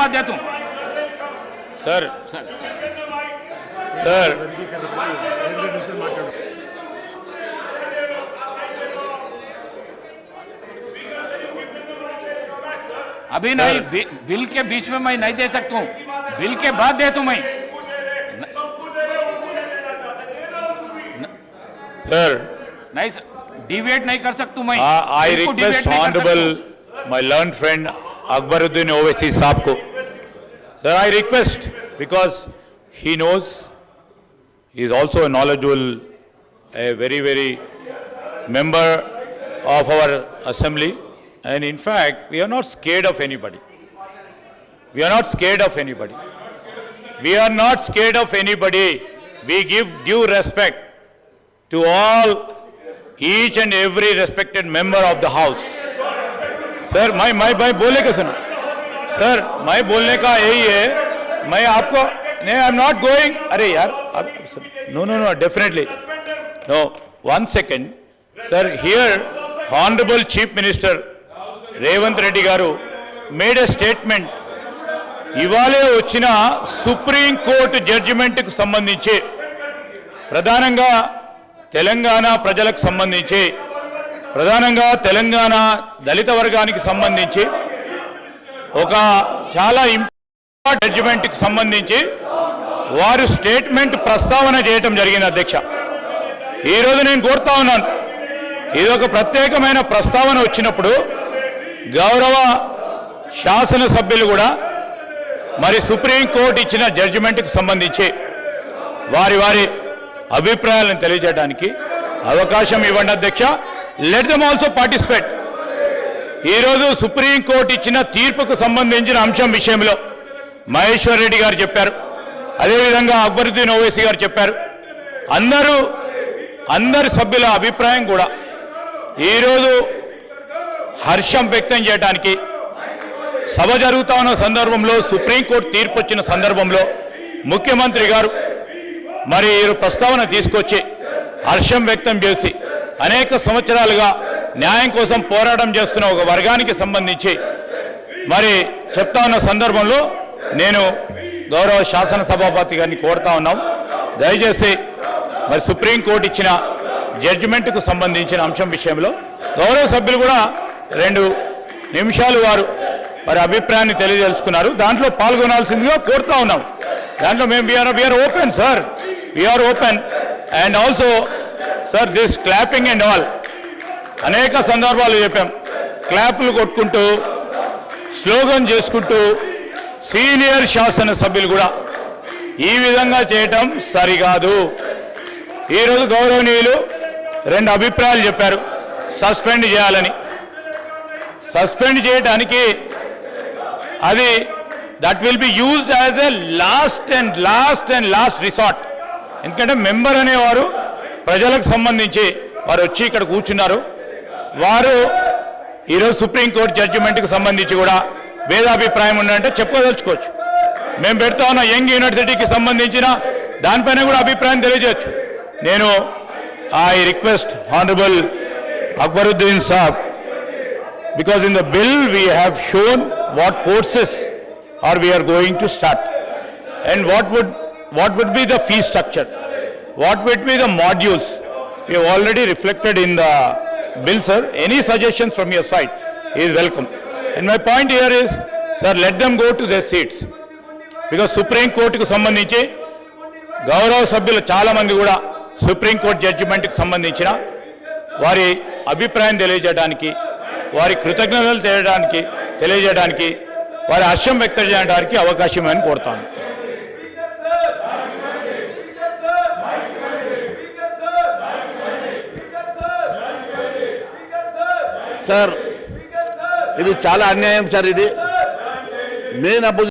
बाद देता हूँ सर सर अभी नहीं, बिल के बीच में मैं नहीं दे सकता हूँ, बिल के बाद दे दूँ मैं। सर नहीं डिबेट नहीं कर सकता मैं। I request honourable my learn friend Akbaruddin Owaisi साहब को, sir I request because he knows, he is also a knowledgeable, a very member of our assembly, and in fact we are not scared of anybody. We are not scared of anybody. We are not scared of anybody. We give due respect to all, each and every respected member of the house. Sir, मैं बोलने का सुनो sir, मैं बोलने का यही है, मैं आपको नहीं, आई एम नॉट गोइंग, अरे यार no no no definitely no, 1 second sir, here honourable chief minister Revanth Reddy garu made a statement. ఇవాళే వచ్చిన సుప్రీం కోర్టు జడ్జిమెంట్కు సంబంధించి ప్రధానంగా తెలంగాణ ప్రజలకు సంబంధించి, ప్రధానంగా తెలంగాణ దళిత వర్గానికి సంబంధించి ఒక చాలా ఇంపార్టెంట్ జడ్జిమెంట్కి సంబంధించి వారు స్టేట్మెంట్ ప్రస్తావన చేయటం జరిగింది అధ్యక్ష. ఈరోజు నేను కోరుతా ఉన్నాను, ఇదొక ప్రత్యేకమైన ప్రస్తావన వచ్చినప్పుడు గౌరవ శాసనసభ్యులు కూడా మరి సుప్రీంకోర్టు ఇచ్చిన జడ్జిమెంట్కి సంబంధించి వారి వారి అభిప్రాయాలను తెలియజేయడానికి అవకాశం ఇవ్వండి అధ్యక్ష. Let them also participate. ఈరోజు సుప్రీంకోర్టు ఇచ్చిన తీర్పుకు సంబంధించిన అంశం విషయంలో మహేశ్వర్ రెడ్డి గారు చెప్పారు, అదేవిధంగా అక్బరుద్దీన్ ఓవైసీ గారు చెప్పారు. అందరి సభ్యుల అభిప్రాయం కూడా ఈరోజు హర్షం వ్యక్తం చేయడానికి, సభ జరుగుతా ఉన్న సందర్భంలో సుప్రీంకోర్టు తీర్పు వచ్చిన సందర్భంలో ముఖ్యమంత్రి గారు మరి ప్రస్తావన తీసుకొచ్చి హర్షం వ్యక్తం చేసి అనేక సంవత్సరాలుగా న్యాయం కోసం పోరాటం చేస్తున్న ఒక వర్గానికి సంబంధించి మరి చెప్తా ఉన్న సందర్భంలో నేను గౌరవ శాసనసభాపతి గారిని కోరుతా ఉన్నాం, దయచేసి మరి సుప్రీంకోర్టు ఇచ్చిన జడ్జిమెంట్కు సంబంధించిన అంశం విషయంలో గౌరవ సభ్యులు కూడా 2 నిమిషాలు వారు మరి అభిప్రాయాన్ని తెలియజేసుకున్నారు, దాంట్లో పాల్గొనాల్సిందిగా కోరుతా ఉన్నాం. దాంట్లో మేము we are open sir, we are open. And also sir this clapping and all అనేక సందర్భాలు చెప్పాం, క్లాపులు కొట్టుకుంటూ స్లోగన్ చేసుకుంటూ సీనియర్ శాసనసభ్యులు కూడా ఈ విధంగా చేయటం సరికాదు. ఈరోజు గౌరవనీయులు 2 అభిప్రాయాలు చెప్పారు, సస్పెండ్ చేయాలని. సస్పెండ్ చేయడానికి అది that will be used as a last resort. ఎందుకంటే మెంబర్ అనేవారు ప్రజలకు సంబంధించి వారు వచ్చి ఇక్కడ కూర్చున్నారు, వారు ఈరోజు సుప్రీంకోర్టు జడ్జిమెంట్కి సంబంధించి కూడా భేదాభిప్రాయం ఉందంటే చెప్పుకోదలుచుకోవచ్చు. మేము పెడతా ఉన్న యంగ్ యూనివర్సిటీకి సంబంధించిన దానిపైన కూడా అభిప్రాయం తెలియజేయచ్చు. నేను I request honourable Akbaruddin Saab, because in the bill we have shown what courses are we are going to start and what would be the fee structure, what would be the modules. We have already reflected in the bill, sir. Any suggestions from your side is welcome. And my point here is, sir, let them go to their seats, because Supreme Court ku sambandhinchi గౌరవ సభ్యులు చాలా మంది కూడా supreme court జడ్జిమెంట్కి సంబంధించిన వారి అభిప్రాయం తెలియజేయడానికి, వారి కృతజ్ఞతలు తెలియజేయడానికి, వారి హర్షం వ్యక్తం చేయడానికి అవకాశం అని కోరుతాను. సార్ ఇది చాలా అన్యాయం సార్. ఇది మెయిన్